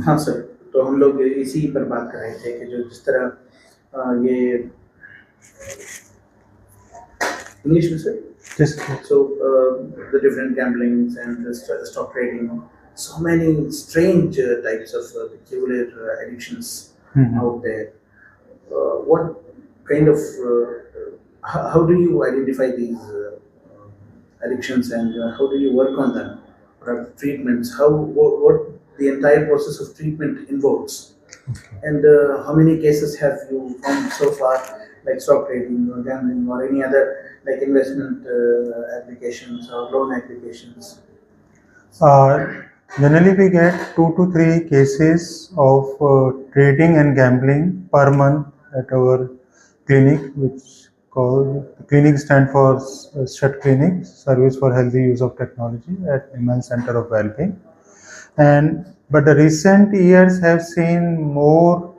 हाँ सर, तो हम लोग इसी पर बात कर रहे थे कि जो जिस तरह ये इंग्लिश में sir, Just so the different gamblings and the stock trading, so many strange types of peculiar addictions out there. What kind of how do you identify these addictions and how do you work on them? What are the treatments? What the entire process of treatment involves? And how many cases have you found so far, like stock trading or gambling or any other like investment applications or loan applications? Generally, we get 2 to 3 cases of trading and gambling per month at our clinic, which called clinic stand for SHUT Clinic, Service for Healthy Use of Technology at NIMHANS Center of Wellbeing. But the recent years have seen more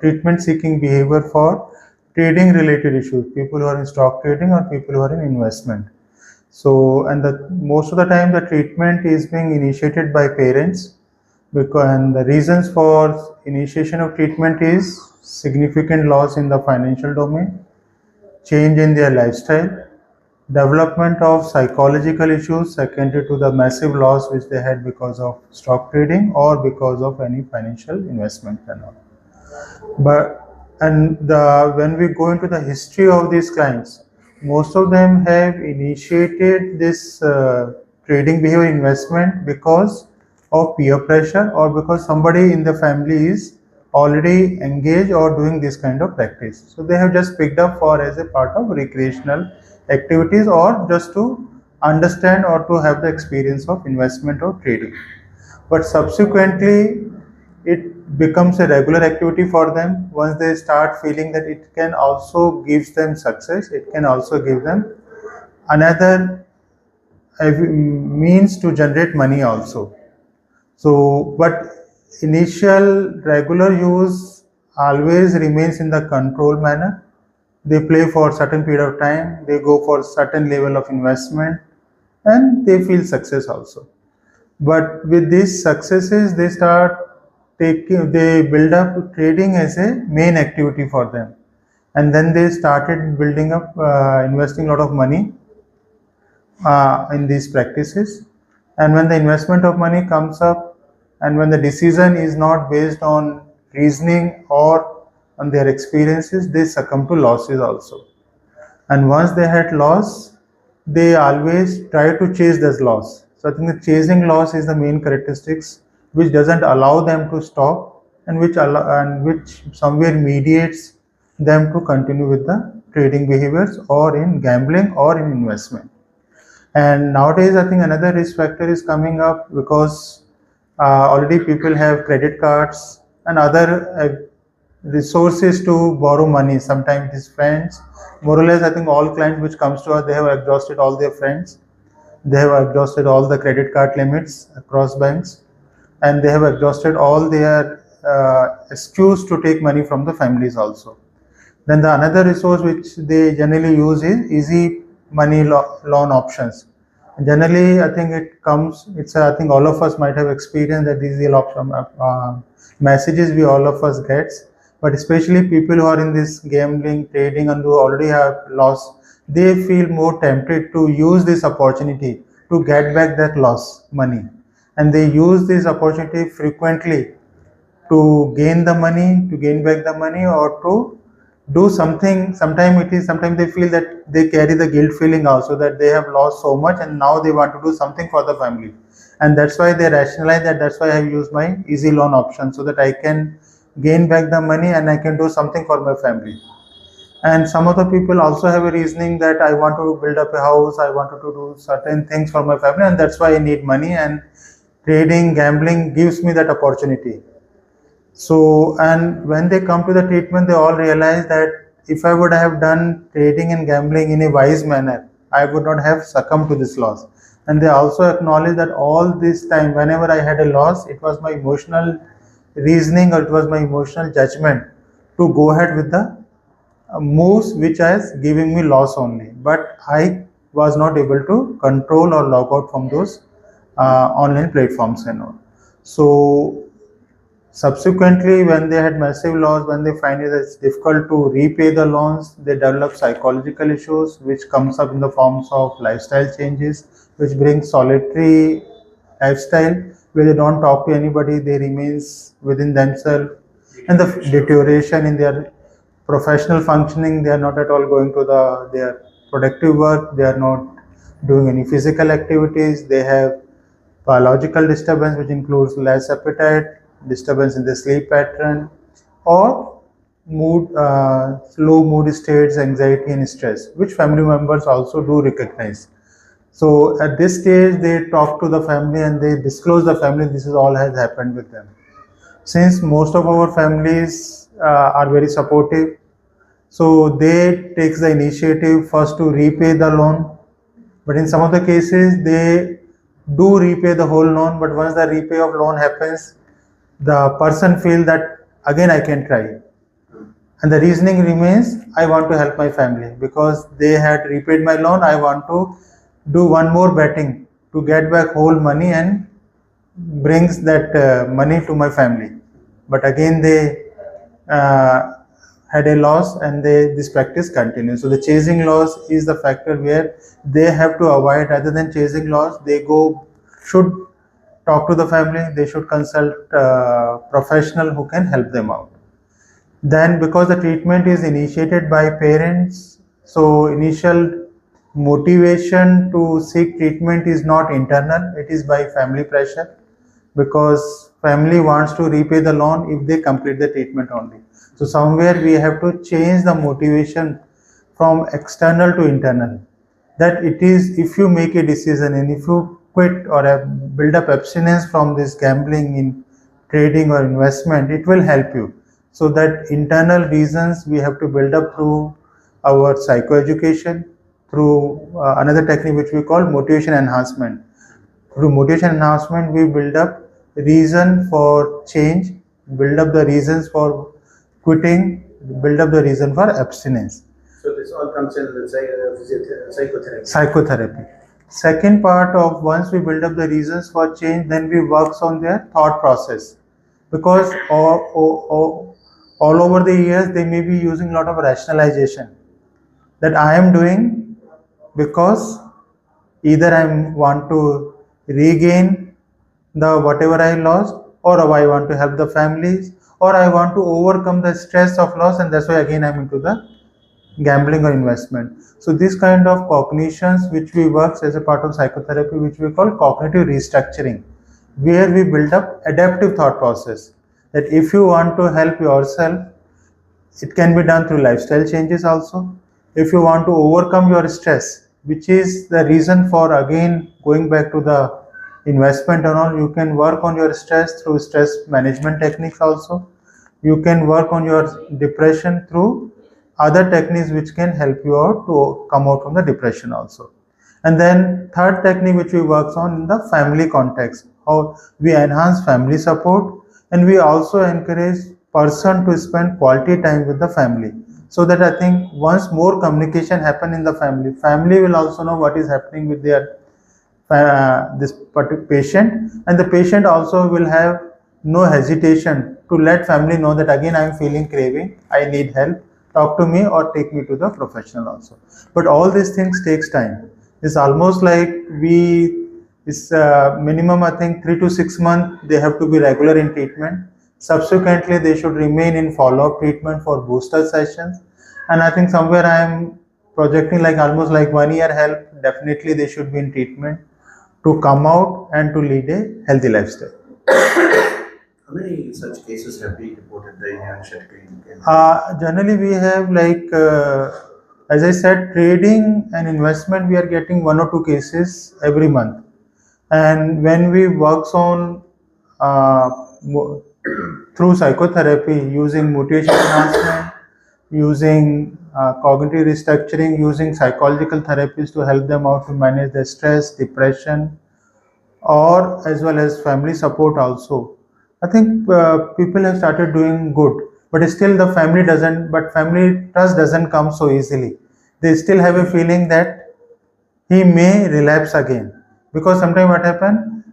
treatment-seeking behavior for trading-related issues. People who are in stock trading or people who are in investment. So, and most of the time the treatment is being initiated by parents, and the reasons for initiation of treatment is significant loss in the financial domain, change in their lifestyle, development of psychological issues secondary to the massive loss which they had because of stock trading or because of any financial investment and all. But when we go into the history of these clients, most of them have initiated this trading behavior investment because of peer pressure or because somebody in the family is already engaged or doing this kind of practice. So they have just picked up for as a part of recreational activities or just to understand or to have the experience of investment or trading. But subsequently, it becomes a regular activity for them. Once they start feeling that it can also gives them success, it can also give them another means to generate money also. So, but initial regular use always remains in the controlled manner. They play for certain period of time, they go for certain level of investment, and they feel success also. But with these successes, they build up trading as a main activity for them. And then they started building up, investing a lot of money in these practices. And when the investment of money comes up, and when the decision is not based on reasoning or on their experiences, they succumb to losses also. And once they had loss, they always try to chase this loss. So I think the chasing loss is the main characteristics which doesn't allow them to stop and which somewhere mediates them to continue with the trading behaviors or in gambling or in investment. And nowadays, I think another risk factor is coming up because already people have credit cards and other resources to borrow money. Sometimes it is friends. More or less, I think all clients which comes to us, they have exhausted all their friends. They have exhausted all the credit card limits across banks, and they have exhausted all their excuse to take money from the families also. Then the another resource which they generally use is easy money loan options. Generally, I think I think all of us might have experienced that these option messages we all of us gets, but especially people who are in this gambling, trading, and who already have lost, they feel more tempted to use this opportunity to get back that lost money, and they use this opportunity frequently to gain the money, to gain back the money, or to do something. Sometimes they feel that they carry the guilt feeling also that they have lost so much and now they want to do something for the family, and that's why they rationalize that that's why I have used my easy loan option so that I can gain back the money and I can do something for my family. And some of the people also have a reasoning that I want to build up a house, I wanted to do certain things for my family, and that's why I need money, and trading, gambling gives me that opportunity. So, and when they come to the treatment, they all realize that if I would have done trading and gambling in a wise manner, I would not have succumbed to this loss. And they also acknowledge that all this time, whenever I had a loss, it was my emotional reasoning or it was my emotional judgment to go ahead with the moves which is giving me loss only. But I was not able to control or log out from those online platforms and all. So Subsequently, when they had massive loss, when they find it it's difficult to repay the loans, they develop psychological issues, which comes up in the forms of lifestyle changes, which brings solitary lifestyle, where they don't talk to anybody, they remains within themselves, and the deterioration in their professional functioning, they are not at all going to their productive work, they are not doing any physical activities, they have biological disturbance which includes less appetite, disturbance in the sleep pattern, or slow mood states, anxiety and stress, which family members also do recognize. So at this stage, they talk to the family and they disclose the family. This is all has happened with them. Since most of our families are very supportive, so they takes the initiative first to repay the loan. But in some of the cases, they do repay the whole loan. But once the repay of loan happens, the person feel that again I can try, and the reasoning remains I want to help my family because they had repaid my loan. I want to do one more betting to get back whole money and brings that money to my family. But again they uh, had a loss and this practice continues. So the chasing loss is the factor where they have to avoid. Rather than chasing loss, they should talk to the family, they should consult professional who can help them out. Then because the treatment is initiated by parents, so initial motivation to seek treatment is not internal, it is by family pressure, because family wants to repay the loan if they complete the treatment only. So somewhere we have to change the motivation from external to internal. That it is, if you make a decision and if you quit or build up abstinence from this gambling in trading or investment, it will help you. So that internal reasons we have to build up through our psychoeducation, through another technique which we call motivation enhancement. Through motivation enhancement, we build up reason for change, build up the reasons for quitting, build up the reason for abstinence. So this all comes in the psychotherapy. Psychotherapy. Second part of once we build up the reasons for change, then we works on their thought process, because all over the years they may be using a lot of rationalization that I am doing because either I want to regain the whatever I lost, or I want to help the families, or I want to overcome the stress of loss, and that's why again I'm into the gambling or investment. So this kind of cognitions which we works as a part of psychotherapy, which we call cognitive restructuring, where we build up adaptive thought process, that if you want to help yourself, it can be done through lifestyle changes also. If you want to overcome your stress, which is the reason for again going back to the investment and all, you can work on your stress through stress management techniques also. You can work on your depression through other techniques which can help you out to come out from the depression also. And then third technique which we work on in the family context, how we enhance family support, and we also encourage person to spend quality time with the family, so that I think once more communication happen in the family will also know what is happening with their this particular patient, and the patient also will have no hesitation to let family know that again I am feeling craving, I need help, talk to me or take me to the professional also. But all these things takes time. It's almost like it's minimum I think 3 to 6 months they have to be regular in treatment. Subsequently they should remain in follow-up treatment for booster sessions, and I think somewhere I am projecting like almost like 1 year help, definitely they should be in treatment to come out and to lead a healthy lifestyle. How many such cases have been reported in your clinic? Generally, we have as I said, trading and investment, we are getting 1 or 2 cases every month. And when we works on through psychotherapy, using motivation enhancement, using cognitive restructuring, using psychological therapies to help them out to manage their stress, depression, or as well as family support also. I think people have started doing good, but still the family doesn't. But family trust doesn't come so easily. They still have a feeling that he may relapse again, because sometimes what happen,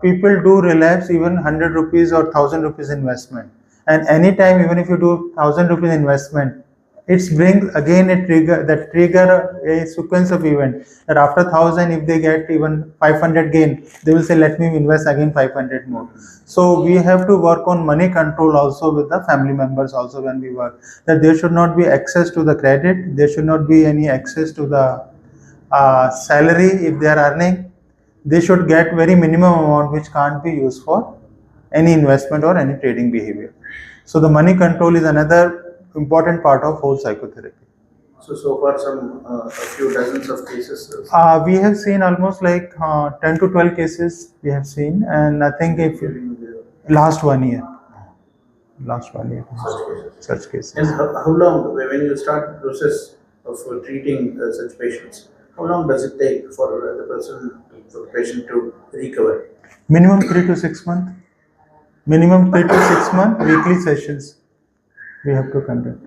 people do relapse even 100 rupees or 1000 rupees investment. And anytime, even if you do 1000 rupees investment, it brings again a trigger a sequence of event that after 1000, if they get even 500 gain, they will say, let me invest again 500 more. So we have to work on money control also with the family members also when we work, that there should not be access to the credit, there should not be any access to the salary. If they are earning, they should get very minimum amount which can't be used for any investment or any trading behavior. So the money control is another important part of whole psychotherapy. So far a few dozens of cases. We have seen almost like 10 to 12 cases we have seen, and I think if During the last 1 year, such cases. And how long, when you start the process of treating such patients, how long does it take for the patient to recover? Minimum 3 to 6 months. Minimum 3 to 6 months weekly sessions we have to conduct.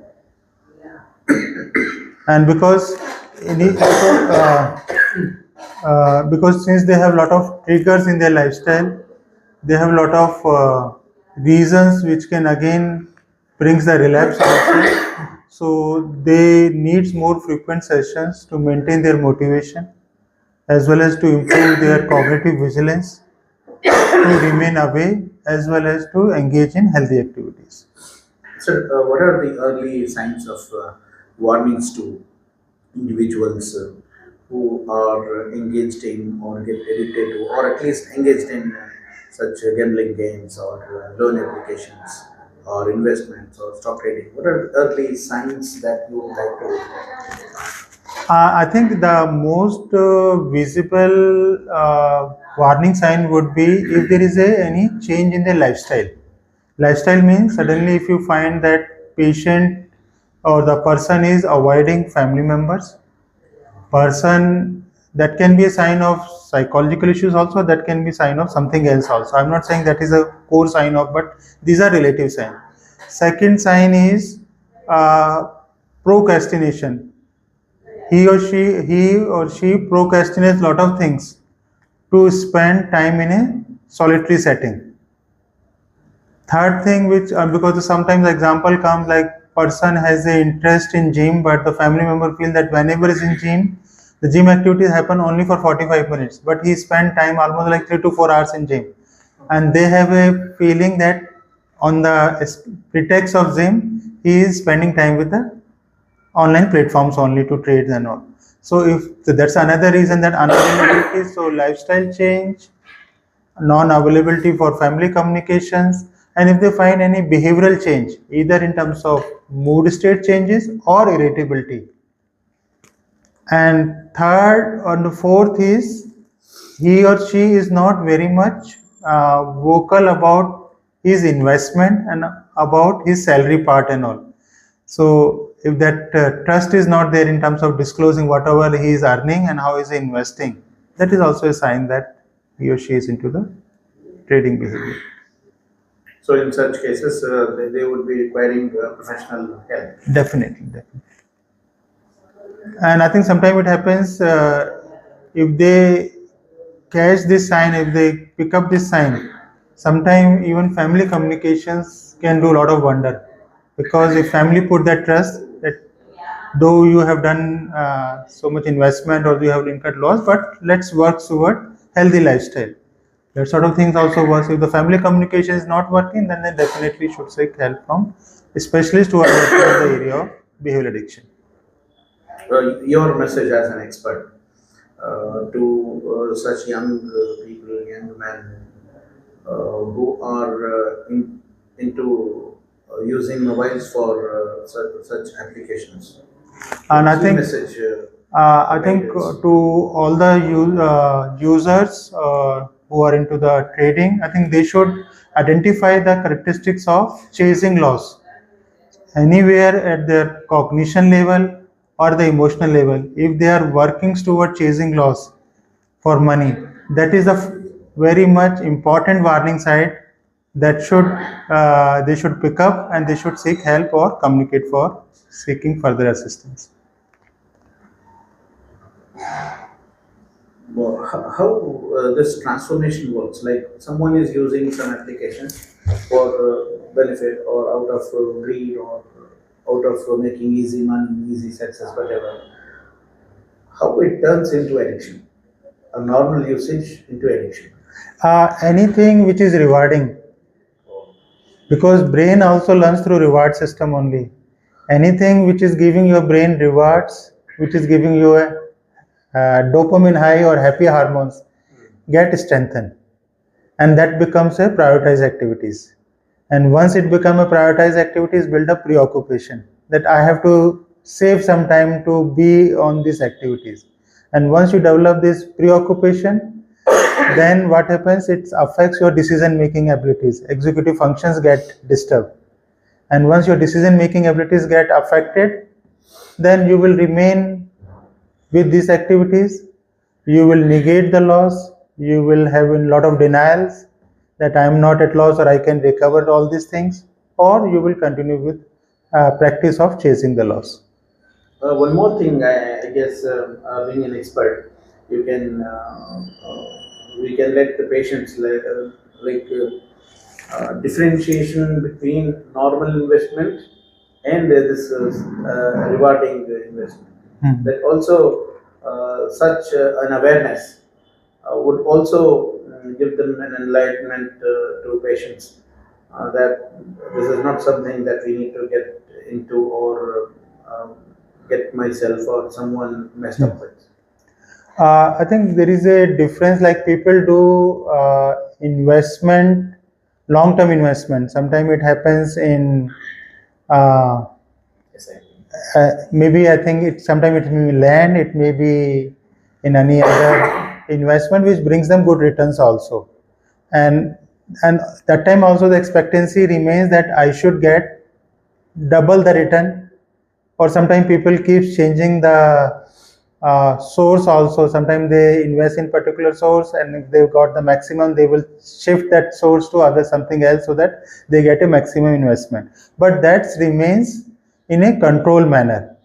And because because since they have a lot of triggers in their lifestyle, they have a lot of reasons which can again brings the relapse also. So they needs more frequent sessions to maintain their motivation, as well as to improve their cognitive vigilance, to remain away, as well as to engage in healthy activities. Sir, what are the early signs of warnings to individuals who are engaged in or get addicted to, or at least engaged in such gambling games or loan applications or investments or stock trading? What are the early signs that you would like to? I think the most visible warning sign would be if there is any change in their lifestyle. Lifestyle means suddenly if you find that patient or the person is avoiding family members, person, that can be a sign of psychological issues also, that can be sign of something else also. I'm not saying that is a core sign of, but these are relative signs. Second sign is procrastination. He or she procrastinates lot of things to spend time in a solitary setting. Third thing, which because sometimes example comes like person has a interest in gym, but the family member feel that whenever is in gym, the gym activities happen only for 45 minutes, but he spent time almost like 3 to 4 hours in gym, and they have a feeling that on the pretext of gym, he is spending time with the online platforms only to trade and all. So if that's another reason, that unavailability, so lifestyle change, non-availability for family communications, and if they find any behavioral change, either in terms of mood state changes or irritability. And third or the fourth is he or she is not very much vocal about his investment and about his salary part and all. So if that trust is not there in terms of disclosing whatever he is earning and how is he investing, that is also a sign that he or she is into the trading behavior. So in such cases, they would be requiring professional help. Definitely. And I think sometimes it happens if they catch this sign, if they pick up this sign, sometimes even family communications can do a lot of wonder, because if family put that trust that though you have done so much investment or you have incurred loss, but let's work toward healthy lifestyle. That sort of things also works. If the family communication is not working, then they definitely should seek help from specialists who are working in the area of behavioral addiction. Your message as an expert to such young people, young men who are into using mobiles for such applications. And I Key think message. I think to all the users who are into the trading, I think they should identify the characteristics of chasing loss anywhere at their cognition level or the emotional level. If they are working toward chasing loss for money, that is a very much important warning sign that should they should pick up, and they should seek help or communicate for seeking further assistance. How this transformation works? Like someone is using some application for benefit or out of greed or out of making easy money, easy success, whatever. How it turns into addiction? A normal usage into addiction. Anything which is rewarding, because brain also learns through reward system only. Anything which is giving your brain rewards, which is giving you a dopamine high or happy hormones, get strengthened, and that becomes a prioritized activities. And once it become a prioritized activities, build up preoccupation that I have to save some time to be on these activities. And once you develop this preoccupation, then what happens, it affects your decision making abilities, executive functions get disturbed. And once your decision making abilities get affected, then you will remain with these activities, you will negate the loss, you will have a lot of denials that I am not at loss or I can recover all these things, or you will continue with practice of chasing the loss. One more thing, I guess, being an expert, you can we can let the patients differentiation between normal investment and this rewarding investment. That also such an awareness would also give them an enlightenment to patients that this is not something that we need to get into or get myself or someone messed up with. I think there is a difference, like people do investment, long-term investment. Sometimes it happens in Yes, maybe I think it sometimes it may be land, it may be in any other investment which brings them good returns also. And that time also the expectancy remains that I should get double the return, or sometimes people keep changing the source also. Sometimes they invest in particular source, and if they've got the maximum, they will shift that source to other something else so that they get a maximum investment. But that remains in a controlled manner.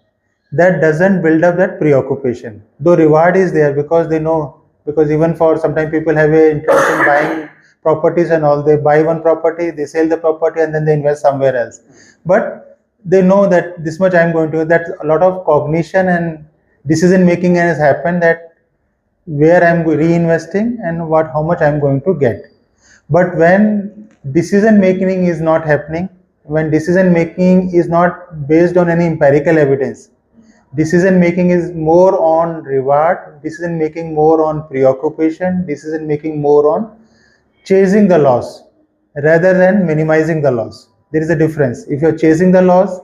That doesn't build up that preoccupation. Though reward is there because they know, because even for sometimes people have a interest in buying properties and all, they buy one property, they sell the property, and then they invest somewhere else. But they know that this much I'm going to, that a lot of cognition and decision making has happened, that where I'm reinvesting and what how much I'm going to get. But when decision making is not happening, when decision making is not based on any empirical evidence, decision making is more on reward, decision making more on preoccupation, decision making more on chasing the loss rather than minimizing the loss. There is a difference. If you're chasing the loss,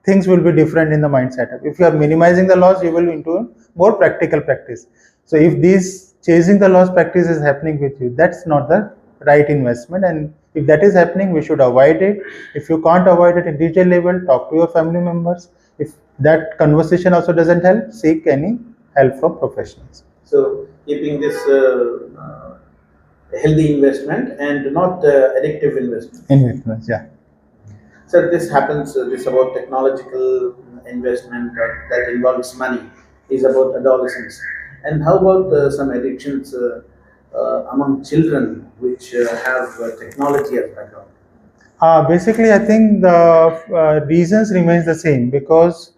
things will be different in the mind setup. If you are minimizing the loss, you will into a more practical practice. So if this chasing the loss practice is happening with you, that's not the right investment. And if that is happening, we should avoid it. If you can't avoid it at individual level, talk to your family members. If that conversation also doesn't help, seek any help from professionals. So keeping this healthy investment and not addictive investment. Investments, yeah. So this happens. This about technological investment that involves money is about adolescence. And how about some addictions among children which have technology as background? Basically, I think the reasons remains the same, because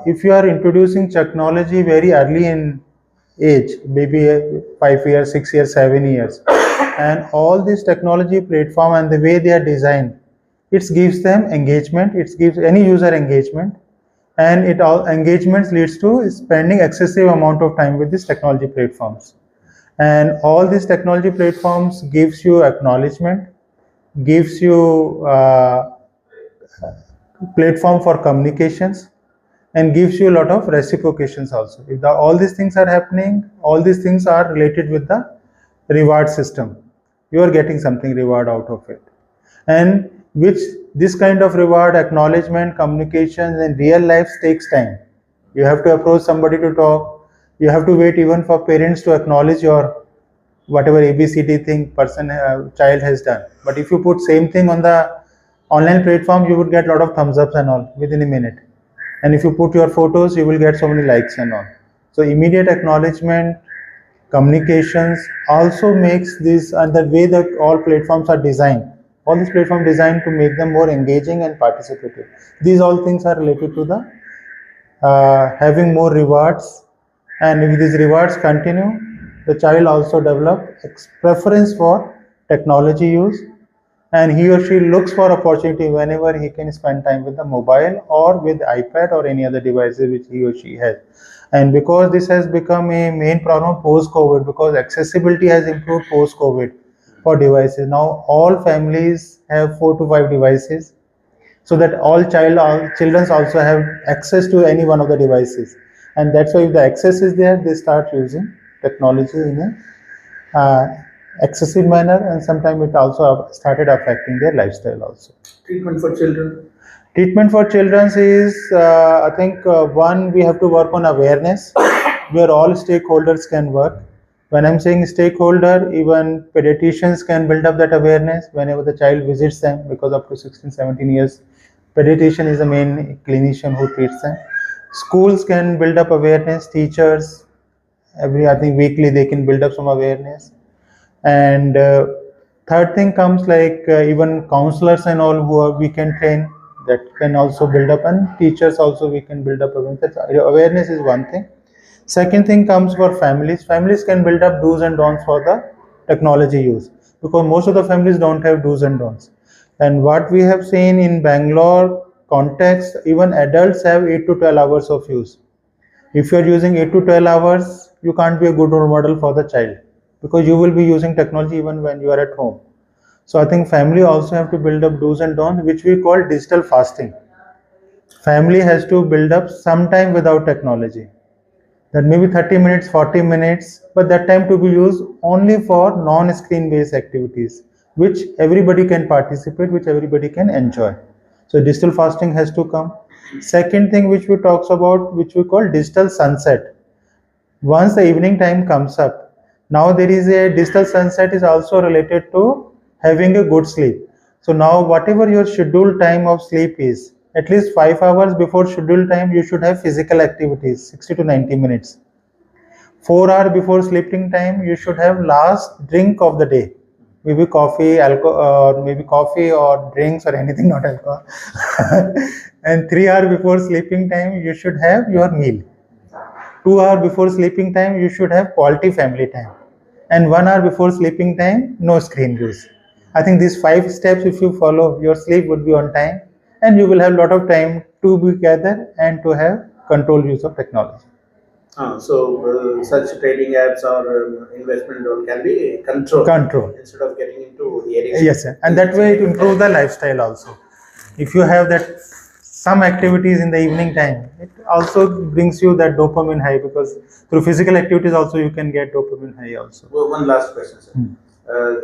if you are introducing technology very early in age, maybe 5 years, 6 years, 7 years, and all these technology platform and the way they are designed, it gives them engagement, it gives any user engagement, and it all engagements leads to spending excessive amount of time with these technology platforms. And all these technology platforms gives you acknowledgement, gives you platform for communications, and gives you a lot of reciprocations also. If all these things are happening, all these things are related with the reward system. You are getting something reward out of it, and which this kind of reward, acknowledgement, communications in real life takes time. You have to approach somebody to talk. You have to wait even for parents to acknowledge your whatever ABCD thing person child has done. But if you put same thing on the online platform, you would get a lot of thumbs ups and all within a minute. And if you put your photos, you will get so many likes and all. So immediate acknowledgement communications also makes this, and the way that all platforms are designed, all these platforms designed to make them more engaging and participative. These all things are related to the having more rewards, and if these rewards continue, the child also develop preference for technology use, and he or she looks for opportunity whenever he can spend time with the mobile or with iPad or any other devices which he or she has. And because this has become a main problem post COVID, because accessibility has improved post COVID for devices, now all families have 4 to 5 devices, so that all children also have access to any one of the devices, and that's why if the access is there, they start using technology in a excessive manner, and sometimes it also started affecting their lifestyle also. Treatment for children. Treatment for children is, I think, one, we have to work on awareness, where all stakeholders can work. When I'm saying stakeholder, even pediatricians can build up that awareness whenever the child visits them, because up to 16, 17 years, pediatrician is the main clinician who treats them. Schools can build up awareness, teachers, I think weekly they can build up some awareness. And third thing comes like even counselors and all we can train, that can also build up, and teachers also we can build up awareness. Awareness is one thing. Second thing comes for families. Families can build up do's and don'ts for the technology use, because most of the families don't have do's and don'ts. And what we have seen in Bangalore context, even adults have 8 to 12 hours of use. If you are using 8 to 12 hours, you can't be a good role model for the child, because you will be using technology even when you are at home. So I think family also have to build up do's and don'ts, which we call digital fasting. Family has to build up some time without technology. That maybe 30 minutes, 40 minutes, but that time to be used only for non-screen based activities, which everybody can participate, which everybody can enjoy. So digital fasting has to come. Second thing which we talks about, which we call digital sunset. Once the evening time comes up, now there is a digital sunset is also related to having a good sleep. So now whatever your scheduled time of sleep is, at least 5 hours before scheduled time you should have physical activities, 60 to 90 minutes. 4 hours before sleeping time you should have last drink of the day, maybe coffee, alcohol, or maybe coffee or drinks or anything, not alcohol. And 3 hours before sleeping time you should have your meal. 2 hours before sleeping time you should have quality family time, and 1 hour before sleeping time no screen use. I think these 5 steps if you follow, your sleep would be on time, and you will have a lot of time to be gathered and to have controlled use of technology. So such trading apps or investment role can be controlled instead of getting into the addiction. Yes, sir. And that way it improves the lifestyle also. If you have that some activities in the evening time, it also brings you that dopamine high, because through physical activities also you can get dopamine high also. Well, one last question, sir.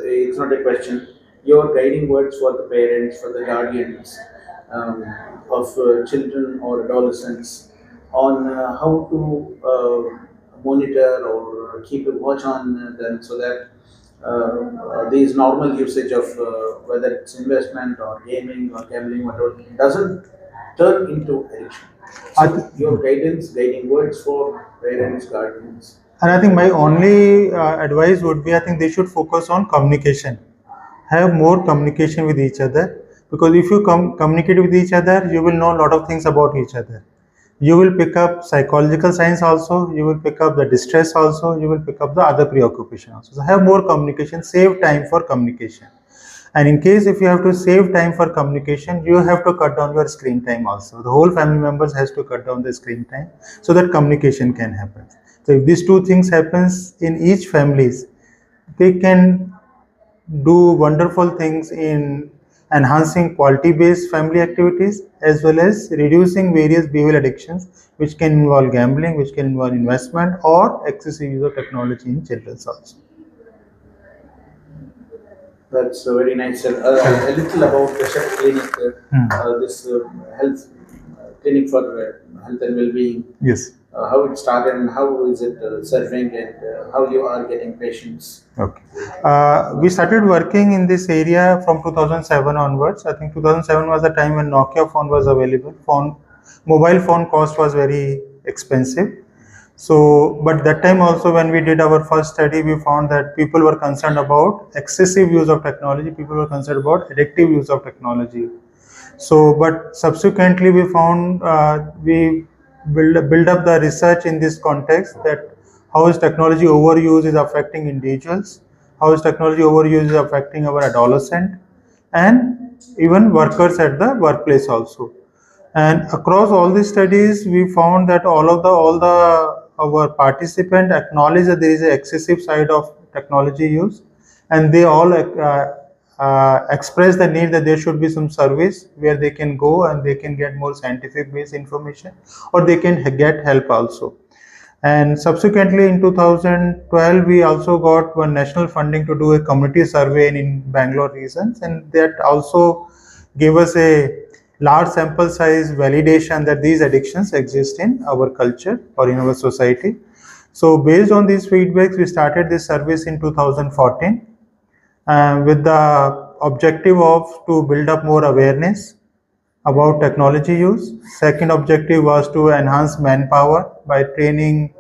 It's not a question. Your guiding words for the parents, for the guardians of children or adolescents on how to monitor or keep a watch on them, so that these normal usage of whether it's investment or gaming or gambling, whatever, doesn't turn into addiction. So your guiding words for parents, guardians. And I think my only advice would be, I think they should focus on communication. Have more communication with each other, because if you communicate with each other, you will know a lot of things about each other. You will pick up psychological science also, you will pick up the distress also, you will pick up the other preoccupation also. So have more communication, save time for communication. And in case if you have to save time for communication, you have to cut down your screen time also. The whole family members has to cut down the screen time so that communication can happen. So if these two things happens in each families, they can do wonderful things in enhancing quality-based family activities, as well as reducing various behavioral addictions, which can involve gambling, which can involve investment, or excessive use of technology in children also. That's very nice, sir. A little about the chef clinic, this health clinic for health and well-being. Yes. How it started and how is it serving, and how you are getting patients. Okay. We started working in this area from 2007 onwards. I think 2007 was the time when Nokia phone was available. Mobile phone cost was very expensive. So, but that time also when we did our first study, we found that people were concerned about excessive use of technology, people were concerned about addictive use of technology. So, but subsequently we found we build up the research in this context, that how is technology overuse is affecting individuals, how is technology overuse is affecting our adolescent, and even workers at the workplace also. And across all these studies, we found that all the our participant acknowledge that there is an excessive side of technology use, and they all express the need that there should be some service where they can go and they can get more scientific based information, or they can get help also. And subsequently in 2012, we also got one national funding to do a community survey in Bangalore regions, and that also gave us a large sample size validation that these addictions exist in our culture or in our society. So based on these feedbacks, we started this service in 2014 with the objective of to build up more awareness about technology use. Second objective was to enhance manpower by training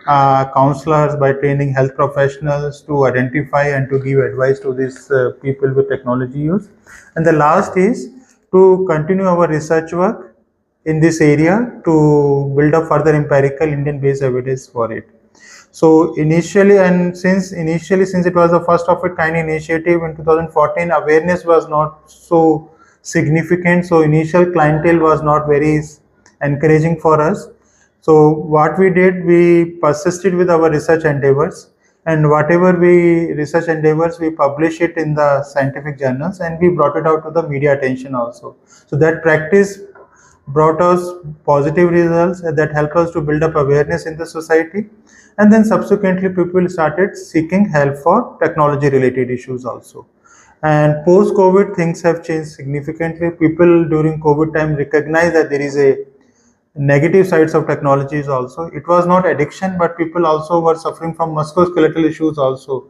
counselors, by training health professionals to identify and to give advice to these people with technology use. And the last is to continue our research work in this area to build up further empirical Indian based evidence for it. So initially, since it was the first of its kind initiative in 2014, awareness was not so significant. So initial clientele was not very encouraging for us. So what we did, we persisted with our research endeavors, and whatever we research endeavors, we publish it in the scientific journals, and we brought it out to the media attention also. So that practice brought us positive results that help us to build up awareness in the society. And then subsequently people started seeking help for technology related issues also. And post COVID, things have changed significantly. People during COVID time recognize that there is a negative sides of technologies also. It was not addiction, but people also were suffering from musculoskeletal issues also.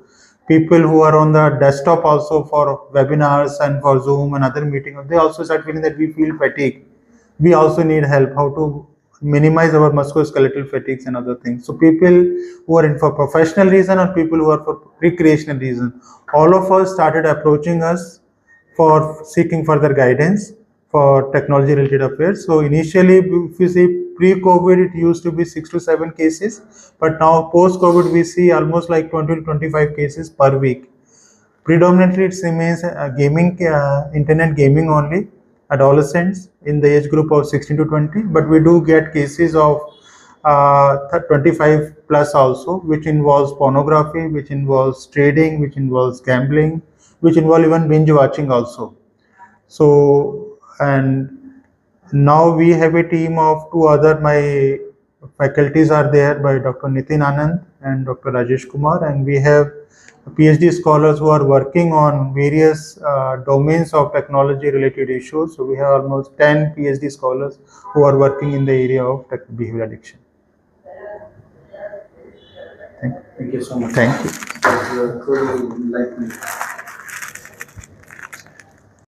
People who are on the desktop also for webinars and for Zoom and other meetings, they also start feeling that we feel fatigue. We also need help how to minimize our musculoskeletal fatigues and other things. So people who are in for professional reason or people who are for recreational reason, all of us started approaching us for seeking further guidance for technology related affairs. So initially, if you see pre-COVID, it used to be 6 to 7 cases, but now post-COVID, we see almost like 20 to 25 cases per week. Predominantly, it remains gaming, internet gaming only, adolescents in the age group of 16 to 20, but we do get cases of 25 plus also, which involves pornography, which involves trading, which involves gambling, which involve even binge watching also. So, and now we have a team of two other, my faculties are there by Dr. Nitin Anand and Dr. Rajesh Kumar, and we have PhD scholars who are working on various domains of technology related issues. So we have almost 10 PhD scholars who are working in the area of behavior addiction. Thank you so much. Thank you. It was truly enlightening.